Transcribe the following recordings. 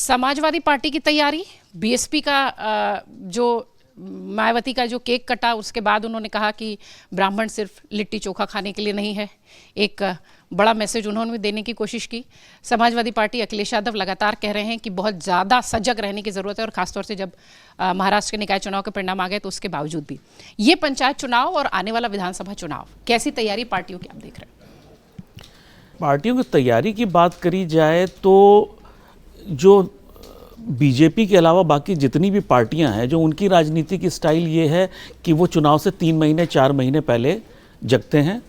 Samajwadi party की तैयारी, BSP का जो मायावती का जो केक कटा, उसके बाद उन्होंने कहा कि ब्राह्मण सिर्फ लिट्टी चोखा खाने के लिए नहीं है। एक बड़ा मैसेज उन्होंने भी देने की कोशिश की। समाजवादी पार्टी अखिलेश यादव लगातार कह रहे हैं कि बहुत ज़्यादा सजग रहने की ज़रूरत है, और खासतौर से जब महाराष्ट्र के निकाय चुनाव के परिणाम आ गए तो उसके बावजूद भी ये पंचायत चुनाव और आने वाला विधानसभा चुनाव, कैसी तैयारी पार्टियों की आप देख रहे हैं? पार्टियों की तैयारी की बात करी जाए तो जो बीजेपी के अलावा बाकी जितनी भी पार्टियां हैं, जो उनकी राजनीति की स्टाइल ये है कि वो चुनाव से 3 महीने 4 महीने पहले जगते हैं।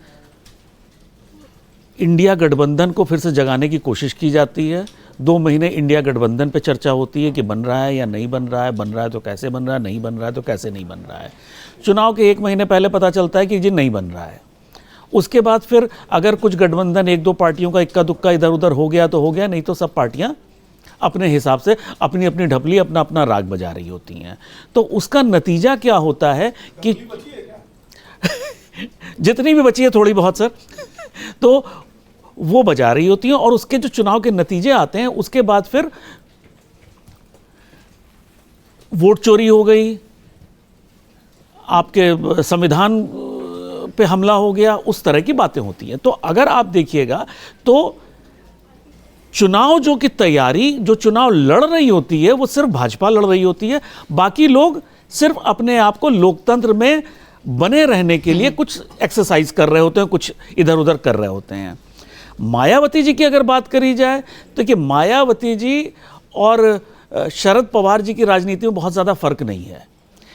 इंडिया गठबंधन को फिर से जगाने की कोशिश की जाती है। 2 महीने इंडिया गठबंधन पे चर्चा होती है कि बन रहा है या नहीं बन रहा है, बन रहा है तो कैसे बन रहा है, नहीं बन रहा है तो कैसे नहीं बन रहा है। चुनाव के 1 महीने पहले पता चलता है कि जी नहीं बन रहा है। उसके बाद फिर अगर कुछ गठबंधन 1-2 पार्टियों का इक्का दुक्का इधर उधर हो गया तो हो गया, नहीं तो सब पार्टियां अपने हिसाब से अपनी अपनी ढपली, अपना अपना राग बजा रही होती हैं। तो उसका नतीजा क्या होता है कि जितनी भी बची है थोड़ी बहुत सर, तो वो बजा रही होती हैं, और उसके जो चुनाव के नतीजे आते हैं उसके बाद फिर वोट चोरी हो गई, आपके संविधान पे हमला हो गया, उस तरह की बातें होती हैं। तो अगर आप देखिएगा तो चुनाव जो की तैयारी, जो चुनाव लड़ रही होती है वो सिर्फ भाजपा लड़ रही होती है। बाकी लोग सिर्फ अपने आप को लोकतंत्र में बने रहने के लिए कुछ एक्सरसाइज कर रहे होते हैं, कुछ इधर उधर कर रहे होते हैं। मायावती जी की अगर बात करी जाए तो कि मायावती जी और शरद पवार जी की राजनीति में बहुत ज़्यादा फर्क नहीं है।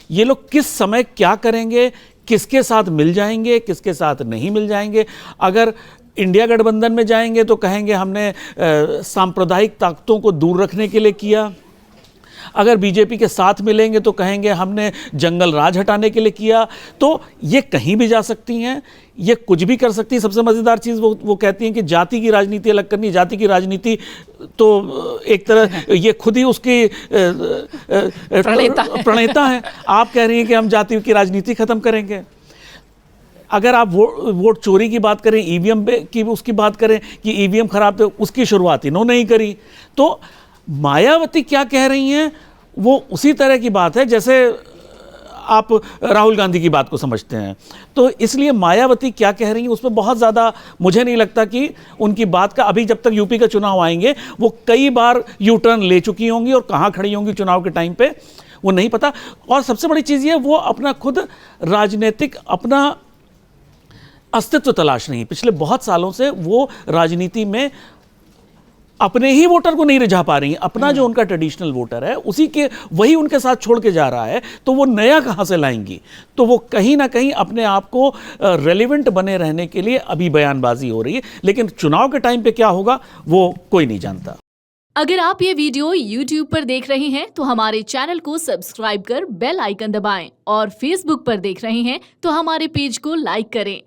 ये लोग किस समय क्या करेंगे, किसके साथ मिल जाएंगे, किसके साथ नहीं मिल जाएंगे। अगर इंडिया गठबंधन में जाएंगे तो कहेंगे हमने सांप्रदायिक ताकतों को दूर रखने के लिए किया। अगर बीजेपी के साथ मिलेंगे तो कहेंगे हमने जंगल राज हटाने के लिए किया। तो ये कहीं भी जा सकती हैं, ये कुछ भी कर सकती है। सबसे मज़ेदार चीज़ वो कहती हैं कि जाति की राजनीति अलग करनी। जाति की राजनीति तो एक तरह ये खुद ही उसकी प्रणेता है। आप कह रही हैं कि हम जाति की राजनीति ख़त्म करेंगे। अगर आप वोट चोरी की बात करें, ईवीएम की उसकी बात करें कि ईवीएम खराब, तो उसकी शुरुआत इन्होंने नहीं करी। तो मायावती क्या कह रही हैं वो उसी तरह की बात है जैसे आप राहुल गांधी की बात को समझते हैं। तो इसलिए मायावती क्या कह रही हैं उस पर बहुत ज़्यादा मुझे नहीं लगता कि उनकी बात का, अभी जब तक यूपी का चुनाव आएंगे वो कई बार यू टर्न ले चुकी होंगी, और कहाँ खड़ी होंगी चुनाव के टाइम पे वो नहीं पता। और सबसे बड़ी चीज़ ये, वो अपना खुद राजनीतिक अपना अस्तित्व तलाश रही। पिछले बहुत सालों से वो राजनीति में अपने ही वोटर को नहीं रिझा पा रही हैं। अपना जो उनका ट्रेडिशनल वोटर है उसी के, वही उनके साथ छोड़ के जा रहा है, तो वो नया कहां से लाएंगी। तो वो कहीं ना कहीं अपने आप को रेलिवेंट बने रहने के लिए अभी बयानबाजी हो रही है, लेकिन चुनाव के टाइम पे क्या होगा वो कोई नहीं जानता। अगर आप ये वीडियो YouTube पर देख रहे हैं तो हमारे चैनल को सब्सक्राइब कर बेल आइकन दबाएं, और Facebook पर देख रहे हैं तो हमारे पेज को लाइक करें।